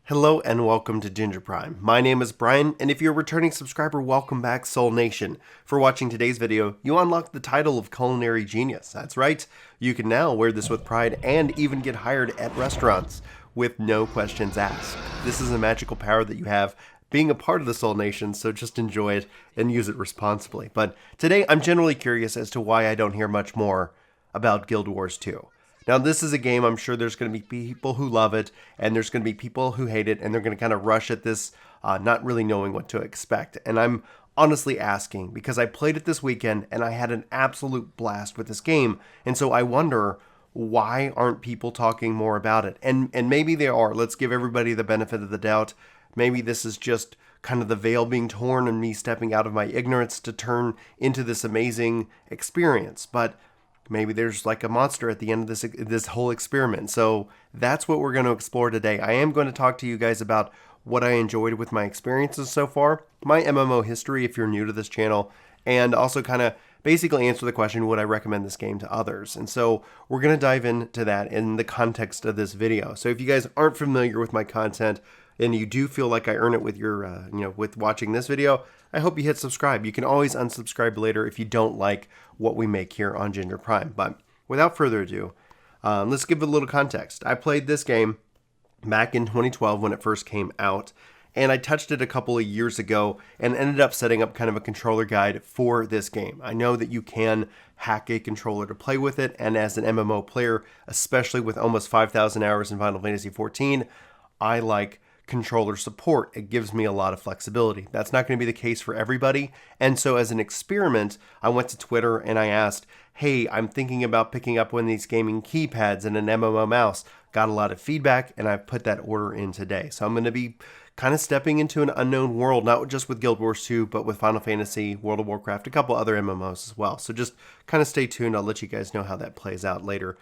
Hello and welcome to Ginger Prime. My name is Brian, and if you're a returning subscriber, welcome back Soul Nation. For watching today's video, you unlock the title of Culinary Genius. That's right, you can now wear this with pride and even get hired at restaurants with no questions asked. This is a magical power that you have being a part of the Soul Nation, so just enjoy it and use it responsibly. But today I'm generally curious as to why I don't hear much more about Guild Wars 2. Now, this is a game I'm sure there's going to be people who love it, and there's going to be people who hate it, and they're going to kind of rush at this, not really knowing what to expect. And I'm honestly asking, because I played it this weekend, and I had an absolute blast with this game, and so I wonder, why aren't people talking more about it? And maybe they are. Let's give everybody the benefit of the doubt. Maybe this is just kind of the veil being torn and me stepping out of my ignorance to turn into this amazing experience. But maybe there's like a monster at the end of this whole experiment. So that's what we're going to explore today. I am going to talk to you guys about what I enjoyed with my experiences so far, my MMO history if you're new to this channel, and also kind of basically answer the question, would I recommend this game to others? And so we're going to dive into that in the context of this video. So if you guys aren't familiar with my content and you do feel like I earn it with your, with watching this video, I hope you hit subscribe. You can always unsubscribe later if you don't like what we make here on Ginger Prime. But without further ado, let's give it a little context. I played this game back in 2012 when it first came out, and I touched it a couple of years ago and ended up setting up kind of a controller guide for this game. I know that you can hack a controller to play with it, and as an MMO player, especially with almost 5,000 hours in Final Fantasy XIV, I like controller support. It gives me a lot of flexibility. That's not going to be the case for everybody. And so as an experiment, I went to Twitter and I asked, hey, I'm thinking about picking up one of these gaming keypads and an MMO mouse. Got a lot of feedback and I've put that order in today. So I'm going to be kind of stepping into an unknown world, not just with Guild Wars 2, but with Final Fantasy, World of Warcraft, a couple other MMOs as well. So just kind of stay tuned. I'll let you guys know how that plays out later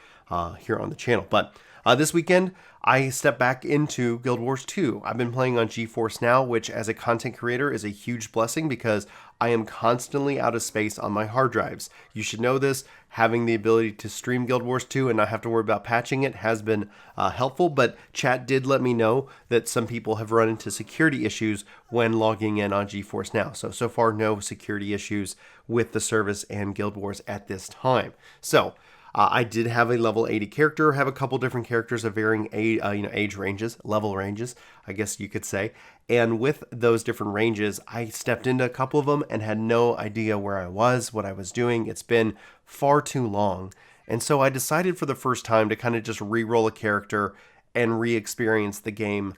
here on the channel. But this weekend, I stepped back into Guild Wars 2. I've been playing on GeForce Now, which as a content creator is a huge blessing because I am constantly out of space on my hard drives. You should know this. Having the ability to stream Guild Wars 2 and not have to worry about patching it has been helpful, but chat did let me know that some people have run into security issues when logging in on GeForce Now. So far, no security issues with the service and Guild Wars at this time. So I did have a level 80 character, have a couple different characters of varying age ranges, level ranges, I guess you could say. And with those different ranges, I stepped into a couple of them and had no idea where I was, what I was doing. It's been far too long. And so I decided for the first time to kind of just re-roll a character and re-experience the game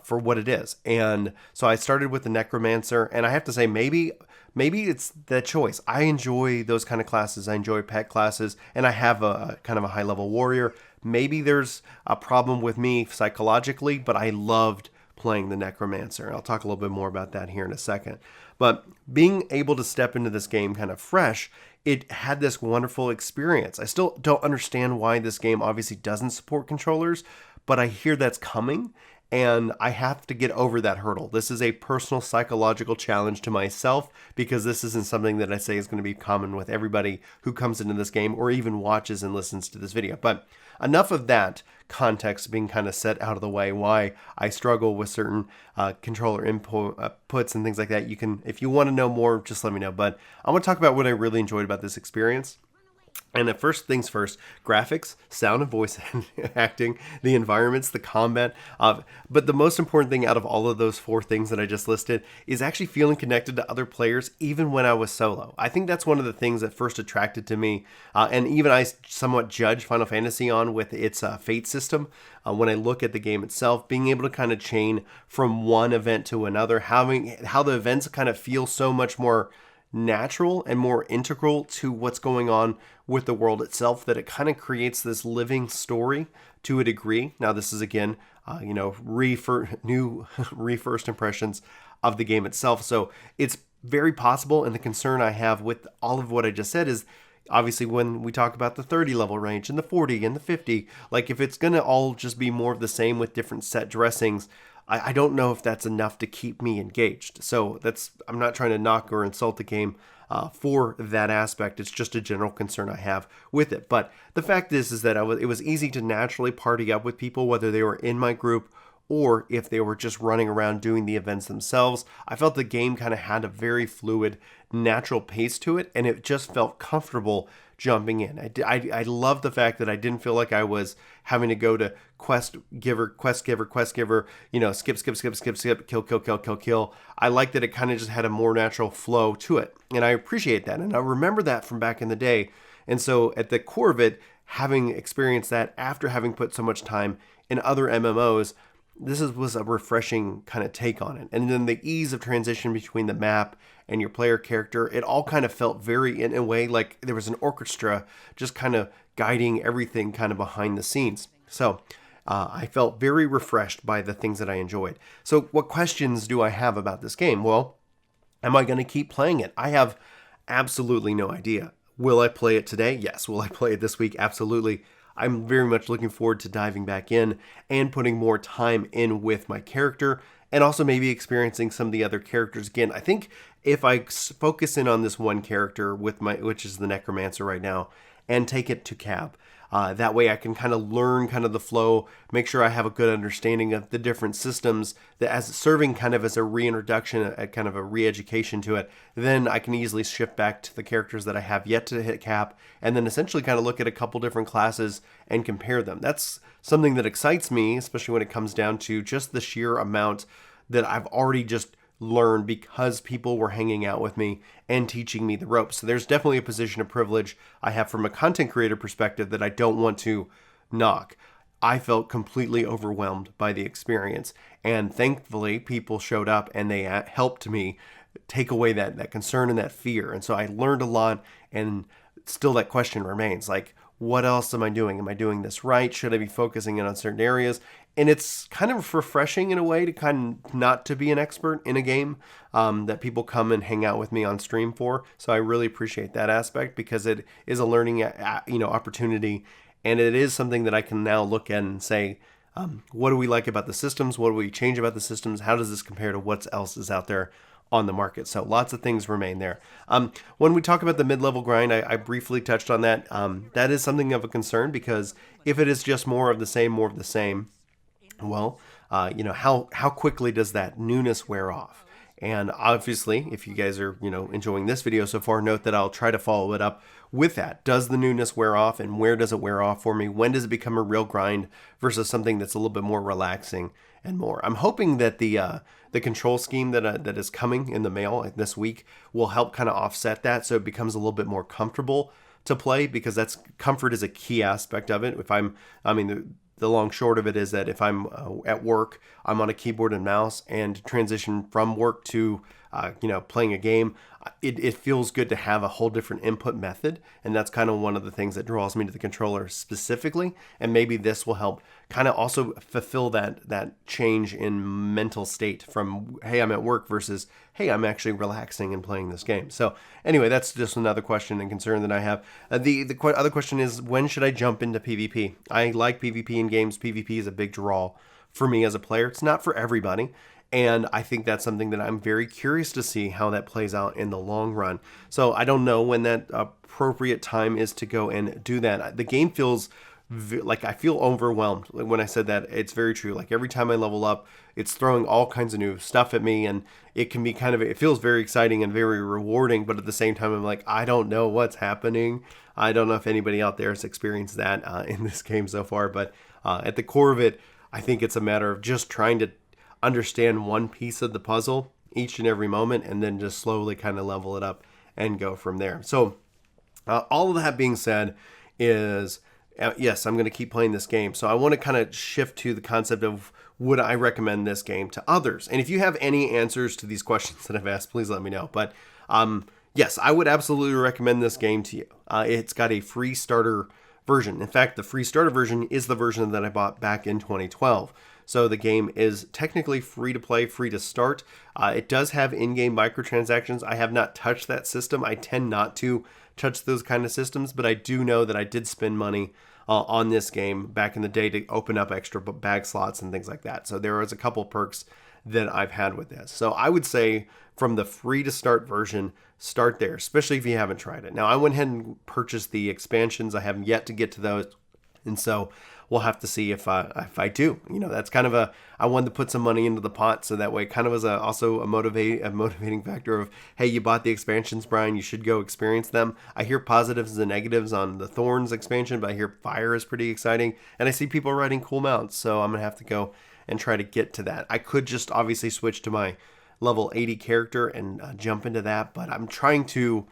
for what it is. And so I started with the Necromancer, and I have to say maybe it's that choice. I enjoy those kind of classes. I enjoy pet classes, and I have a kind of a high-level warrior. Maybe there's a problem with me psychologically, but I loved playing the Necromancer. I'll talk a little bit more about that here in a second. But being able to step into this game kind of fresh, it had this wonderful experience. I still don't understand why this game obviously doesn't support controllers, but I hear that's coming. And I have to get over that hurdle. This is a personal psychological challenge to myself because this isn't something that I say is going to be common with everybody who comes into this game or even watches and listens to this video. But enough of that context being kind of set out of the way, why I struggle with certain controller inputs and things like that. You can, if you want to know more, just let me know. But I want to talk about what I really enjoyed about this experience. And at first things first, graphics, sound and voice acting, the environments, the combat. But the most important thing out of all of those four things that I just listed is actually feeling connected to other players, even when I was solo. I think that's one of the things that first attracted to me. And even I somewhat judge Final Fantasy on with its fate system. When I look at the game itself, being able to kind of chain from one event to another, how the events kind of feel so much more natural and more integral to what's going on with the world itself, that it kind of creates this living story to a degree. Now, this is again, first impressions of the game itself. So it's very possible. And the concern I have with all of what I just said is obviously when we talk about the 30 level range and the 40 and the 50, like if it's going to all just be more of the same with different set dressings, I don't know if that's enough to keep me engaged. So I'm not trying to knock or insult the game for that aspect. It's just a general concern I have with it. But the fact is that it was easy to naturally party up with people, whether they were in my group or if they were just running around doing the events themselves. I felt the game kind of had a very fluid, natural pace to it, and it just felt comfortable jumping in. I love the fact that I didn't feel like I was having to go to quest giver, skip, kill. I like that it kind of just had a more natural flow to it, and I appreciate that, and I remember that from back in the day. And so at the core of it, having experienced that after having put so much time in other MMOs, was a refreshing kind of take on it. And then the ease of transition between the map and your player character, it all kind of felt very, in a way, like there was an orchestra just kind of guiding everything kind of behind the scenes. So I felt very refreshed by the things that I enjoyed. So what questions do I have about this game? Well, am I going to keep playing it? I have absolutely no idea. Will I play it today? Yes. Will I play it this week? Absolutely. I'm very much looking forward to diving back in and putting more time in with my character, and also maybe experiencing some of the other characters again. I think if I focus in on this one character which is the Necromancer right now, and take it to Cab, that way I can kind of learn kind of the flow, make sure I have a good understanding of the different systems, that as serving kind of as a reintroduction, a kind of a re-education to it. Then I can easily shift back to the characters that I have yet to hit cap, and then essentially kind of look at a couple different classes and compare them. That's something that excites me, especially when it comes down to just the sheer amount that I've already just learned because people were hanging out with me and teaching me the ropes. So there's definitely a position of privilege I have from a content creator perspective that I don't want to knock. I felt completely overwhelmed by the experience, and thankfully people showed up and they helped me take away that concern and that fear. And so I learned a lot, and still that question remains, like, what else am I doing? Am I doing this right? Should I be focusing in on certain areas? And it's kind of refreshing in a way to kind of not to be an expert in a game that people come and hang out with me on stream for. So I really appreciate that aspect, because it is a learning opportunity, and it is something that I can now look at and say, what do we like about the systems? What do we change about the systems? How does this compare to what else is out there on the market? So lots of things remain there. When we talk about the mid-level grind, I briefly touched on that. That is something of a concern, because if it is just more of the same, well, how quickly does that newness wear off? And obviously, if you guys are, enjoying this video so far, note that I'll try to follow it up with that. Does the newness wear off, and where does it wear off for me? When does it become a real grind versus something that's a little bit more relaxing and more? I'm hoping that the control scheme that is coming in the mail this week will help kind of offset that, so it becomes a little bit more comfortable to play, because comfort is a key aspect of it. The long short of it is that if I'm at work, I'm on a keyboard and mouse, and transition from work to playing a game, it feels good to have a whole different input method. And that's kind of one of the things that draws me to the controller specifically. And maybe this will help kind of also fulfill that change in mental state from, hey, I'm at work, versus, hey, I'm actually relaxing and playing this game. So anyway, that's just another question and concern that I have. The other question is, when should I jump into PvP? I like PvP in games. PvP is a big draw for me as a player. It's not for everybody. And I think that's something that I'm very curious to see how that plays out in the long run. So I don't know when that appropriate time is to go and do that. The game feels like I feel overwhelmed. When I said that, it's very true. Like every time I level up, it's throwing all kinds of new stuff at me, and it can be it feels very exciting and very rewarding. But at the same time, I'm like, I don't know what's happening. I don't know if anybody out there has experienced that in this game so far. But at the core of it, I think it's a matter of just trying to understand one piece of the puzzle each and every moment, and then just slowly kind of level it up and go from there. So all of that being said is, yes, I'm going to keep playing this game. So I want to kind of shift to the concept of, would I recommend this game to others? And if you have any answers to these questions that I've asked, please let me know. But yes, I would absolutely recommend this game to you. It's got a free starter version. In fact, the free starter version is the version that I bought back in 2012. So the game is technically free to play, free to start. It does have in-game microtransactions. I have not touched that system. I tend not to touch those kind of systems, but I do know that I did spend money on this game back in the day to open up extra bag slots and things like that. So there was a couple perks that I've had with this. So I would say from the free to start version, start there, especially if you haven't tried it. Now, I went ahead and purchased the expansions. I haven't yet to get to those. And so we'll have to see if I do. You know, that's kind of I wanted to put some money into the pot, so that way it kind of was also a motivating factor of, hey, you bought the expansions, Brian, you should go experience them. I hear positives and negatives on the Thorns expansion, but I hear Fire is pretty exciting, and I see people riding cool mounts, so I'm gonna have to go and try to get to that. I could just obviously switch to my level 80 character and jump into that, but I'm trying to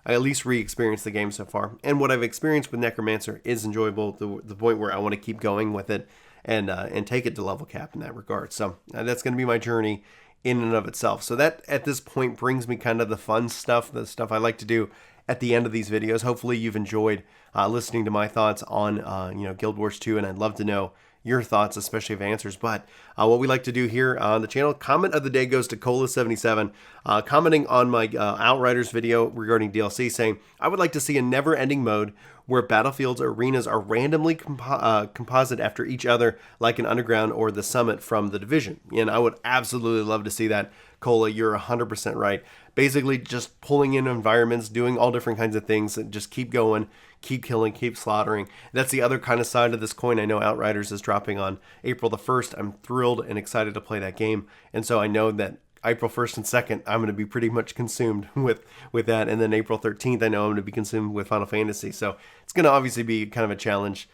at least re-experience the game so far. And what I've experienced with Necromancer is enjoyable to the point where I want to keep going with it and take it to level cap in that regard. So that's going to be my journey in and of itself. So that at this point brings me kind of the fun stuff, the stuff I like to do at the end of these videos. Hopefully you've enjoyed listening to my thoughts on Guild Wars 2, and I'd love to know your thoughts, especially of answers. But what we like to do here on the channel, comment of the day goes to Cola77, commenting on my Outriders video regarding DLC, saying, I would like to see a never-ending mode where battlefields or arenas are randomly composite after each other, like an Underground or the Summit from The Division. And I would absolutely love to see that. Cola, you're 100% right. Basically just pulling in environments, doing all different kinds of things, and just keep going, keep killing, keep slaughtering. That's the other kind of side of this coin. I know Outriders is dropping on April the 1st. I'm thrilled and excited to play that game. And so I know that April 1st and 2nd, I'm going to be pretty much consumed with that. And then April 13th, I know I'm going to be consumed with Final Fantasy. So it's going to obviously be kind of a challenge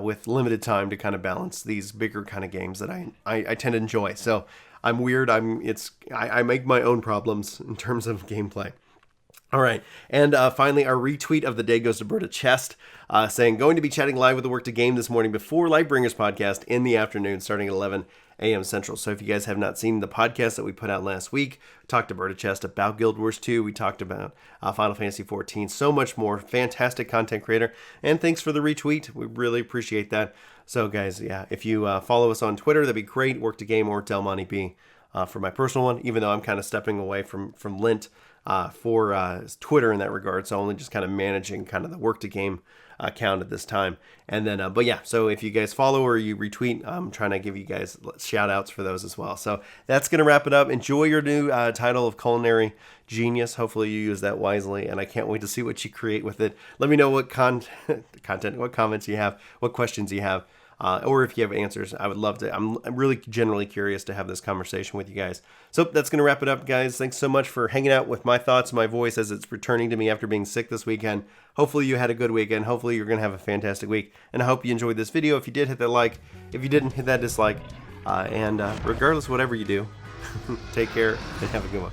with limited time to kind of balance these bigger kind of games that I tend to enjoy. So I'm weird. I make my own problems in terms of gameplay. All right, and finally, our retweet of the day goes to Berta Chest, saying, going to be chatting live with the Work to Game this morning before Lightbringers podcast in the afternoon, starting at 11 a.m. Central. So if you guys have not seen the podcast that we put out last week, we talked to Berta Chest about Guild Wars 2, we talked about Final Fantasy XIV, so much more. Fantastic content creator, and thanks for the retweet. We really appreciate that. So guys, yeah, if you follow us on Twitter, that'd be great. Work to Game or Del Monte B for my personal one, even though I'm kind of stepping away from Lint for Twitter in that regard, so only just kind of managing kind of the Work to Game account at this time. And then but yeah, so if you guys follow or you retweet, I'm trying to give you guys shout outs for those as well. So that's going to wrap it up. Enjoy your new title of Culinary Genius. Hopefully you use that wisely, and I can't wait to see what you create with it. Let me know what what comments you have, what questions you have, or if you have answers. I would love to. I'm really generally curious to have this conversation with you guys. So that's going to wrap it up, guys. Thanks so much for hanging out with my thoughts, my voice as it's returning to me after being sick this weekend. Hopefully you had a good weekend. Hopefully you're going to have a fantastic week. And I hope you enjoyed this video. If you did, hit that like. If you didn't, hit that dislike. And regardless, whatever you do, take care and have a good one.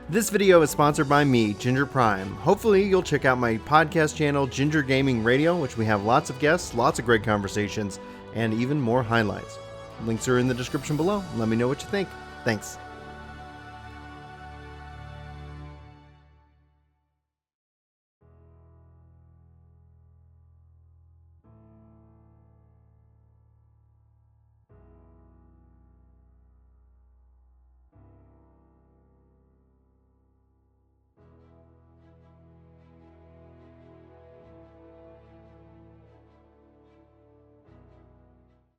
This video is sponsored by me, Ginger Prime. Hopefully you'll check out my podcast channel, Ginger Gaming Radio, which we have lots of guests, lots of great conversations, and even more highlights. Links are in the description below. Let me know what you think. Thanks.